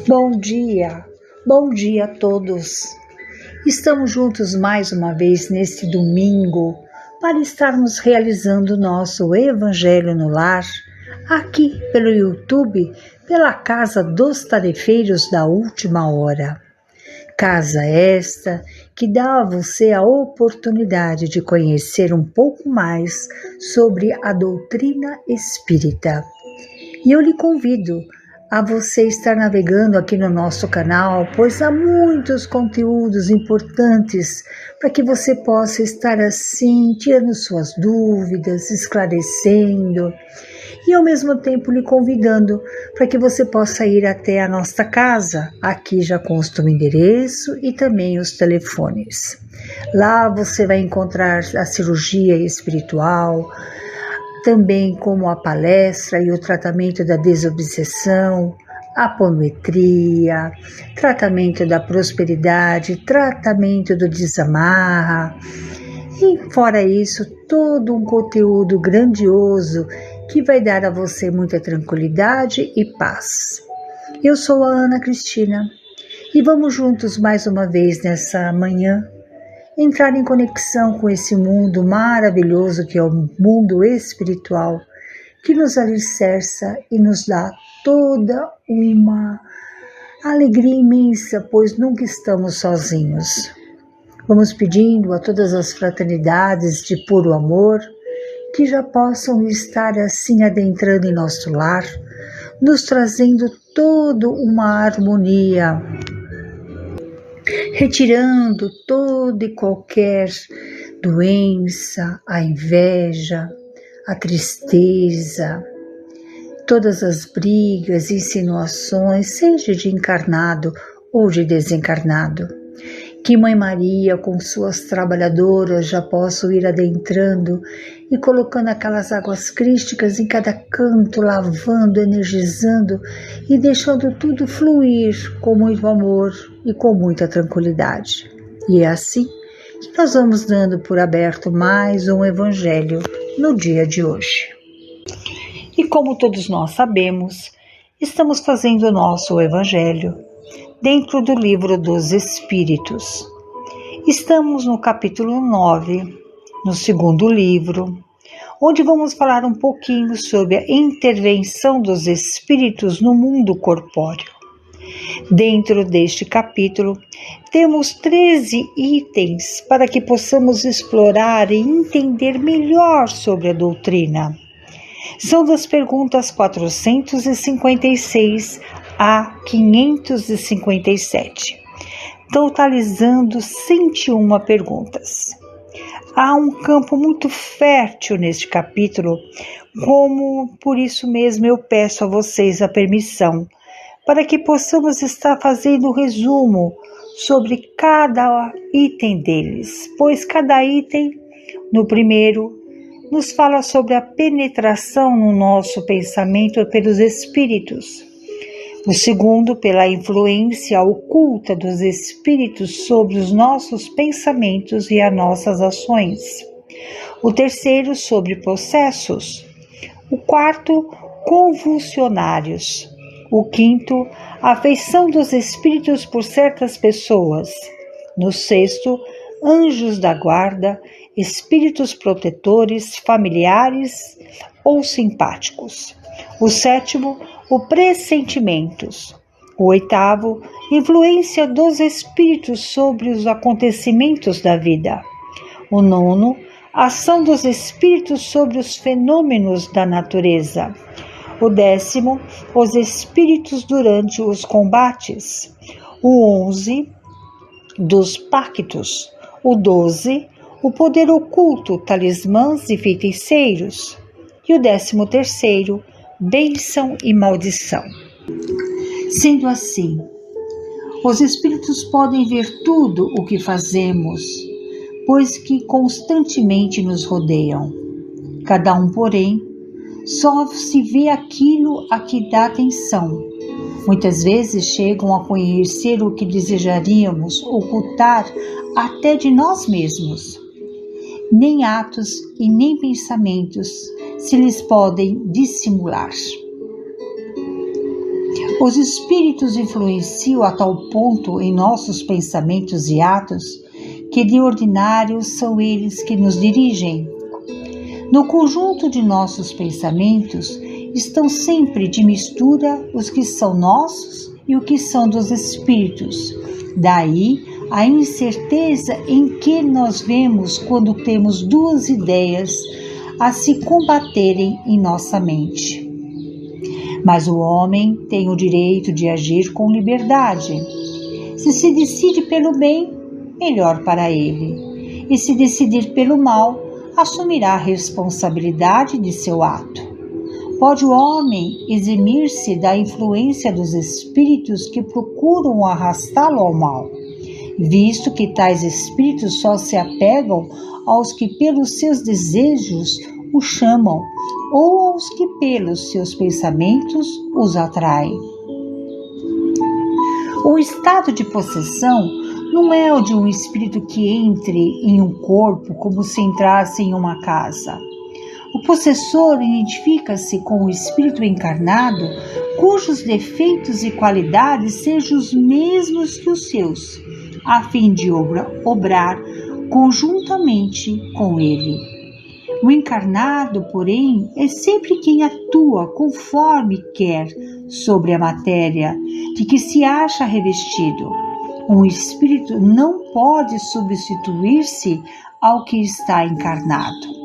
Bom dia a todos. Estamos juntos mais uma vez neste domingo para estarmos realizando o nosso Evangelho no Lar, aqui pelo YouTube, pela Casa dos Tarefeiros da Última Hora. Casa esta que dá a você a oportunidade de conhecer um pouco mais sobre a doutrina espírita. E eu lhe convido a você estar navegando aqui no nosso canal, pois há muitos conteúdos importantes para que você possa estar assim, tirando suas dúvidas, esclarecendo e ao mesmo tempo lhe convidando para que você possa ir até a nossa casa. Aqui já consta o endereço e também os telefones. Lá você vai encontrar a cirurgia espiritual, também como a palestra e o tratamento da desobsessão, a apometria, tratamento da prosperidade, tratamento do desamarra, e fora isso, todo um conteúdo grandioso que vai dar a você muita tranquilidade e paz. Eu sou a Ana Cristina e vamos juntos mais uma vez nessa manhã entrar em conexão com esse mundo maravilhoso que é o mundo espiritual, que nos alicerça e nos dá toda uma alegria imensa, pois nunca estamos sozinhos. Vamos pedindo a todas as fraternidades de puro amor que já possam estar assim adentrando em nosso lar, nos trazendo toda uma harmonia, retirando toda e qualquer doença, a inveja, a tristeza, todas as brigas e insinuações, seja de encarnado ou de desencarnado. Que Mãe Maria, com suas trabalhadoras, já possa ir adentrando e colocando aquelas águas crísticas em cada canto, lavando, energizando e deixando tudo fluir com muito amor e com muita tranquilidade. E é assim que nós vamos dando por aberto mais um Evangelho no dia de hoje. E como todos nós sabemos, estamos fazendo o nosso Evangelho dentro do Livro dos Espíritos. Estamos no capítulo 9, no segundo livro, onde vamos falar um pouquinho sobre a intervenção dos espíritos no mundo corpóreo. Dentro deste capítulo, temos 13 itens para que possamos explorar e entender melhor sobre a doutrina. São das perguntas 456 a 557, totalizando 101 perguntas. Há um campo muito fértil neste capítulo, como por isso mesmo eu peço a vocês a permissão para que possamos estar fazendo um resumo sobre cada item deles, pois cada item, no primeiro, nos fala sobre a penetração no nosso pensamento pelos espíritos. O segundo, pela influência oculta dos espíritos sobre os nossos pensamentos e as nossas ações. O terceiro, sobre processos. O quarto, convulsionários. O quinto, a afeição dos espíritos por certas pessoas. No sexto, anjos da guarda, espíritos protetores, familiares ou simpáticos. O sétimo, o pressentimentos. O oitavo, influência dos espíritos sobre os acontecimentos da vida. O nono, ação dos espíritos sobre os fenômenos da natureza. O décimo, os espíritos durante os combates. O 11, dos pactos. O 12, o poder oculto, talismãs e feiticeiros. E o 13º, bênção e maldição. Sendo assim, os espíritos podem ver tudo o que fazemos, pois que constantemente nos rodeiam. Cada um, porém, só se vê aquilo a que dá atenção. Muitas vezes chegam a conhecer o que desejaríamos ocultar até de nós mesmos. Nem atos e nem pensamentos se lhes podem dissimular. Os espíritos influenciam a tal ponto em nossos pensamentos e atos que de ordinário são eles que nos dirigem. No conjunto de nossos pensamentos estão sempre de mistura os que são nossos e o que são dos espíritos. Daí a incerteza em que nós vemos quando temos duas ideias a se combaterem em nossa mente. Mas o homem tem o direito de agir com liberdade. Se decide pelo bem, melhor para ele. E se decidir pelo mal, assumirá a responsabilidade de seu ato. Pode o homem eximir-se da influência dos espíritos que procuram arrastá-lo ao mal, visto que tais espíritos só se apegam aos que pelos seus desejos o chamam ou aos que pelos seus pensamentos os atraem. O estado de possessão não é o de um espírito que entre em um corpo como se entrasse em uma casa. O possessor identifica-se com o espírito encarnado, cujos defeitos e qualidades sejam os mesmos que os seus, a fim de obrar conjuntamente com ele. O encarnado, porém, é sempre quem atua conforme quer sobre a matéria de que se acha revestido. Um espírito não pode substituir-se ao que está encarnado.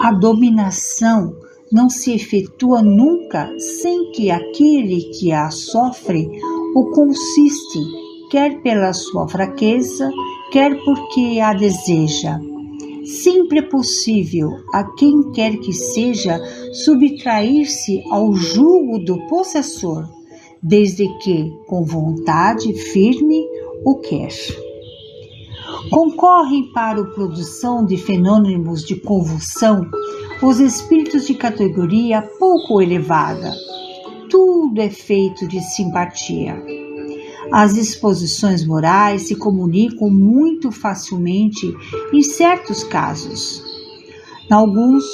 A dominação não se efetua nunca sem que aquele que a sofre o consiste, quer pela sua fraqueza, quer porque a deseja. Sempre é possível a quem quer que seja subtrair-se ao jugo do possessor, desde que, com vontade firme, o quer. Concorrem para a produção de fenômenos de convulsão os espíritos de categoria pouco elevada. Tudo é feito de simpatia. As disposições morais se comunicam muito facilmente em certos casos. Em alguns,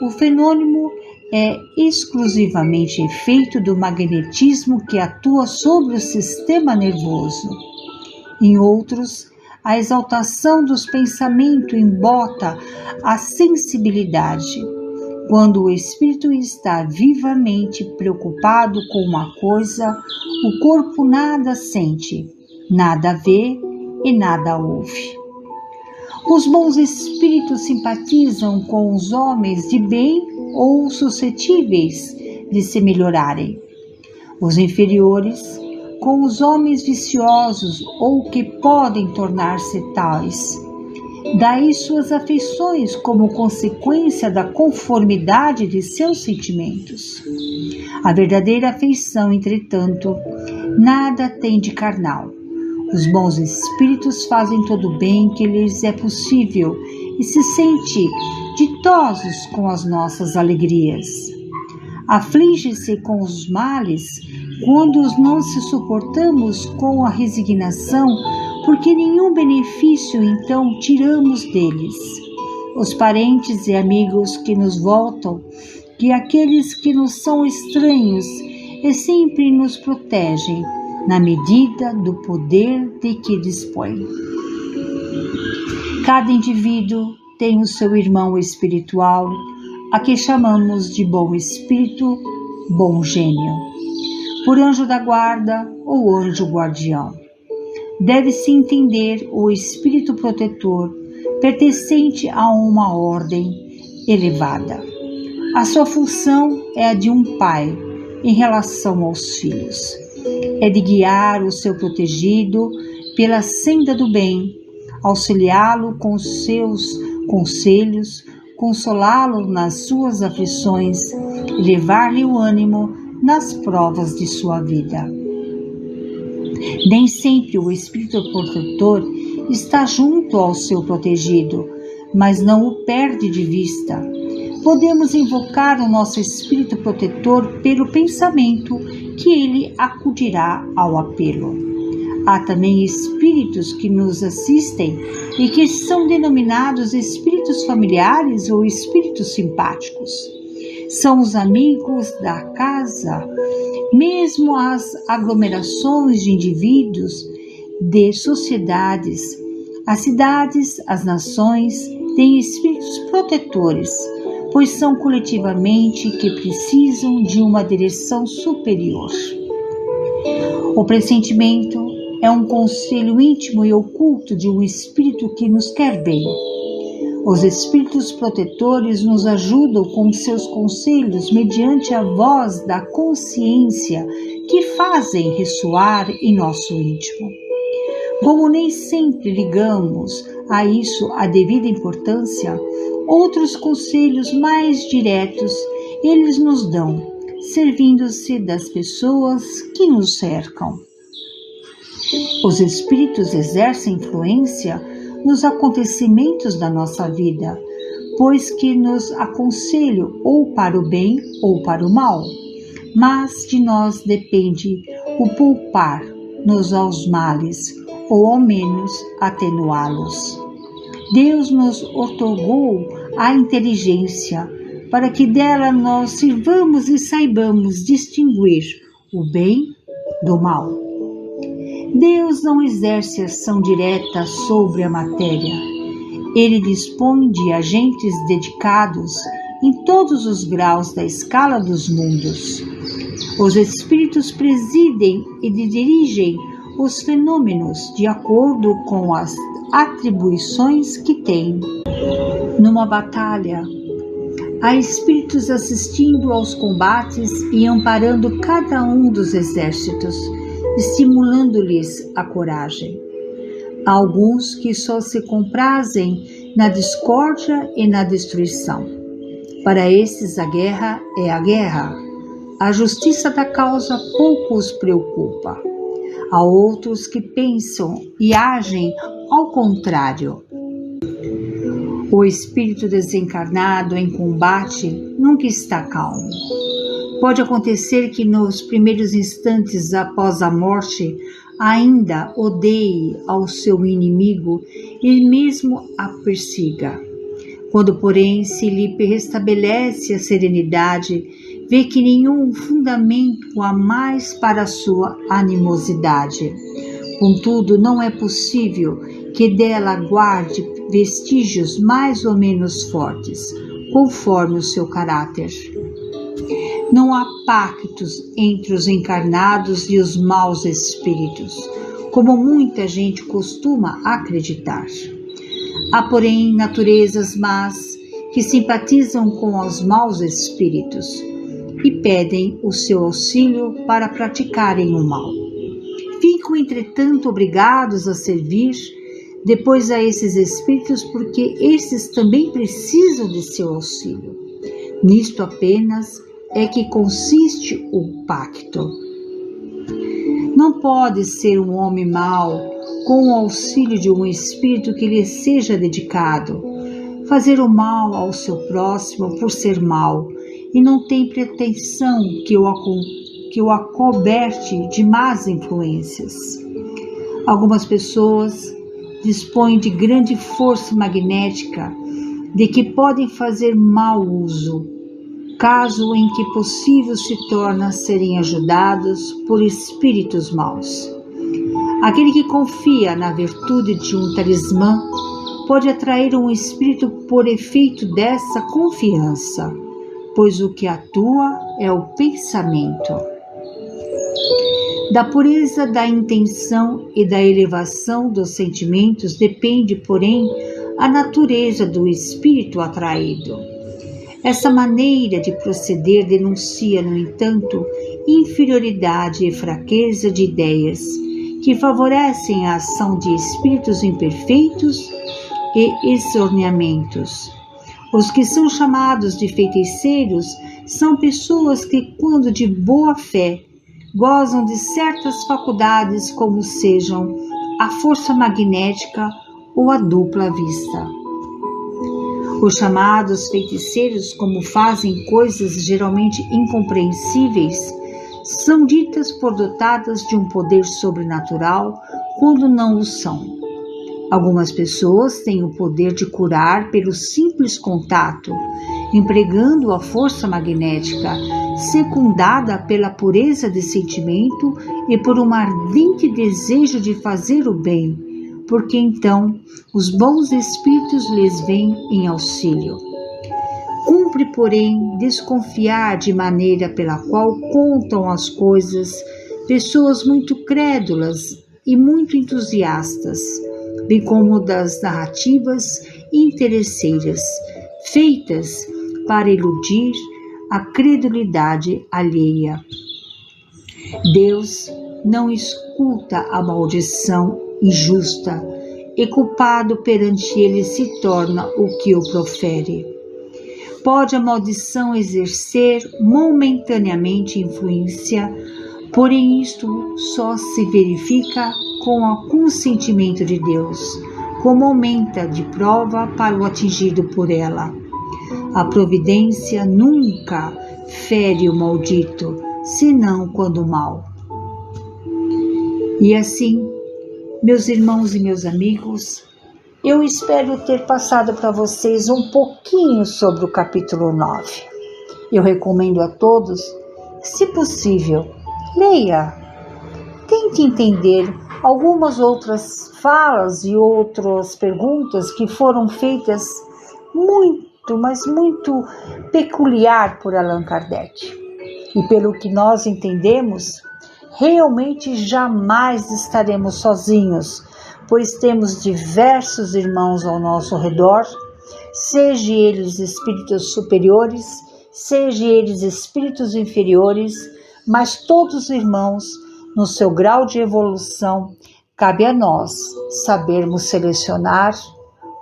o fenômeno é exclusivamente efeito do magnetismo que atua sobre o sistema nervoso. Em outros, a exaltação dos pensamentos embota a sensibilidade. Quando o espírito está vivamente preocupado com uma coisa, o corpo nada sente, nada vê e nada ouve. Os bons espíritos simpatizam com os homens de bem ou suscetíveis de se melhorarem. Os inferiores, com os homens viciosos ou que podem tornar-se tais. Daí suas afeições como consequência da conformidade de seus sentimentos. A verdadeira afeição, entretanto, nada tem de carnal. Os bons espíritos fazem todo o bem que lhes é possível e se sentem ditosos com as nossas alegrias. Aflige-se com os males quando os não se suportamos com a resignação, porque nenhum benefício então tiramos deles. Os parentes e amigos que nos voltam, que aqueles que nos são estranhos, e sempre nos protegem, na medida do poder de que dispõe. Cada indivíduo tem o seu irmão espiritual, a que chamamos de bom espírito, bom gênio, por anjo da guarda ou anjo guardião. Deve-se entender o espírito protetor pertencente a uma ordem elevada. A sua função é a de um pai em relação aos filhos. É de guiar o seu protegido pela senda do bem, auxiliá-lo com os seus conselhos, consolá-lo nas suas aflições e levar-lhe o ânimo nas provas de sua vida. Nem sempre o espírito protetor está junto ao seu protegido, mas não o perde de vista. Podemos invocar o nosso espírito protetor pelo pensamento, que ele acudirá ao apelo. Há também espíritos que nos assistem e que são denominados espíritos familiares ou espíritos simpáticos. São os amigos da casa Mesmo as aglomerações de indivíduos, de sociedades, as cidades, as nações têm espíritos protetores, pois são coletivamente que precisam de uma direção superior. O pressentimento é um conselho íntimo e oculto de um espírito que nos quer bem. Os espíritos protetores nos ajudam com seus conselhos mediante a voz da consciência que fazem ressoar em nosso íntimo. Como nem sempre ligamos a isso a devida importância, outros conselhos mais diretos eles nos dão, servindo-se das pessoas que nos cercam. Os espíritos exercem influência nos acontecimentos da nossa vida, pois que nos aconselham ou para o bem ou para o mal, mas de nós depende o poupar-nos aos males, ou ao menos atenuá-los. Deus nos outorgou a inteligência para que dela nós sirvamos e saibamos distinguir o bem do mal. Deus não exerce ação direta sobre a matéria. Ele dispõe de agentes dedicados em todos os graus da escala dos mundos. Os espíritos presidem e dirigem os fenômenos de acordo com as atribuições que têm. Numa batalha, há espíritos assistindo aos combates e amparando cada um dos exércitos, estimulando-lhes a coragem. Há alguns que só se comprazem na discórdia e na destruição. Para esses a guerra é a guerra. A justiça da causa pouco os preocupa. Há outros que pensam e agem ao contrário. O espírito desencarnado em combate nunca está calmo. Pode acontecer que nos primeiros instantes após a morte ainda odeie ao seu inimigo e mesmo a persiga. Quando, porém, se lhe restabelece a serenidade, vê que nenhum fundamento há mais para a sua animosidade. Contudo, não é possível que dela guarde vestígios mais ou menos fortes, conforme o seu caráter. Não há pactos entre os encarnados e os maus espíritos, como muita gente costuma acreditar. Há, porém, naturezas más que simpatizam com os maus espíritos e pedem o seu auxílio para praticarem o mal. Ficam, entretanto, obrigados a servir depois a esses espíritos porque esses também precisam de seu auxílio. Nisto apenas é que consiste o pacto. Não pode ser um homem mau com o auxílio de um espírito que lhe seja dedicado, fazer o mal ao seu próximo por ser mau, e não tem pretensão que o acoberte de más influências. Algumas pessoas dispõem de grande força magnética de que podem fazer mau uso, caso em que possível se torna serem ajudados por espíritos maus. Aquele que confia na virtude de um talismã pode atrair um espírito por efeito dessa confiança, pois o que atua é o pensamento. Da pureza da intenção e da elevação dos sentimentos depende, porém, a natureza do espírito atraído. Essa maneira de proceder denuncia, no entanto, inferioridade e fraqueza de ideias que favorecem a ação de espíritos imperfeitos e exorneamentos. Os que são chamados de feiticeiros são pessoas que, quando de boa fé, gozam de certas faculdades como sejam a força magnética ou a dupla vista. Os chamados feiticeiros, como fazem coisas geralmente incompreensíveis, são ditas por dotadas de um poder sobrenatural quando não o são. Algumas pessoas têm o poder de curar pelo simples contato empregando a força magnética, secundada pela pureza de sentimento e por um ardente desejo de fazer o bem, porque então os bons espíritos lhes vêm em auxílio. Cumpre, porém, desconfiar de maneira pela qual contam as coisas pessoas muito crédulas e muito entusiastas, bem como das narrativas interesseiras, feitas para iludir a credulidade alheia. Deus não escuta a maldição injusta, e culpado perante ele se torna o que o profere. Pode a maldição exercer momentaneamente influência, porém isto só se verifica com o consentimento de Deus, como aumenta de prova para o atingido por ela. A providência nunca fere o maldito, senão quando mal. E assim, meus irmãos e meus amigos, eu espero ter passado para vocês um pouquinho sobre o capítulo 9. Eu recomendo a todos, se possível, leia, tente entender algumas outras falas e outras perguntas que foram feitas mas muito peculiar por Allan Kardec. E pelo que nós entendemos, realmente jamais estaremos sozinhos, pois temos diversos irmãos ao nosso redor, seja eles espíritos superiores, seja eles espíritos inferiores, mas todos irmãos no seu grau de evolução. Cabe a nós sabermos selecionar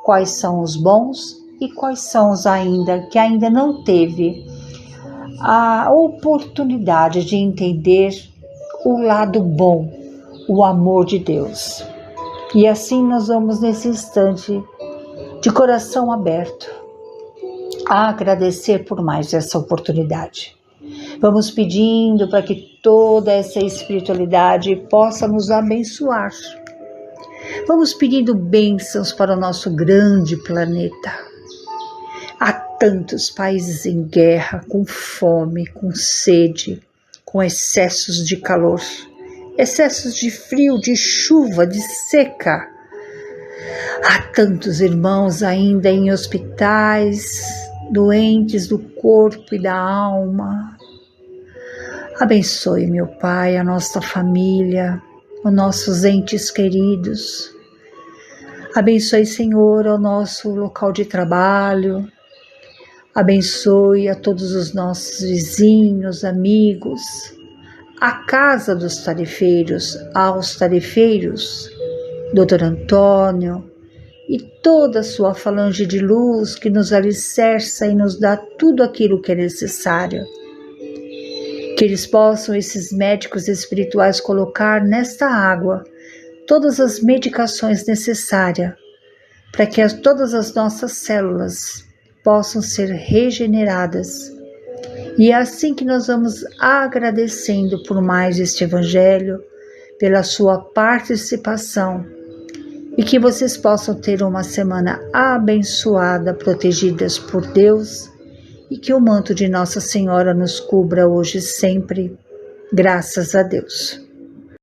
quais são os bons e quais são os que ainda não teve a oportunidade de entender o lado bom, o amor de Deus. E assim nós vamos nesse instante, de coração aberto, a agradecer por mais essa oportunidade. Vamos pedindo para que toda essa espiritualidade possa nos abençoar. Vamos pedindo bênçãos para o nosso grande planeta. Há tantos países em guerra, com fome, com sede, com excessos de calor, excessos de frio, de chuva, de seca. Há tantos irmãos ainda em hospitais, doentes do corpo e da alma. Abençoe, meu Pai, a nossa família, os nossos entes queridos. Abençoe, Senhor, o nosso local de trabalho. Abençoe a todos os nossos vizinhos, amigos, a casa dos tarefeiros, aos tarefeiros, Dr. Antônio e toda a sua falange de luz que nos alicerça e nos dá tudo aquilo que é necessário. Que eles possam, esses médicos espirituais, colocar nesta água todas as medicações necessárias para que todas as nossas células possam ser regeneradas. E é assim que nós vamos agradecendo por mais este Evangelho, pela sua participação, e que vocês possam ter uma semana abençoada, protegidas por Deus, e que o manto de Nossa Senhora nos cubra hoje e sempre, graças a Deus.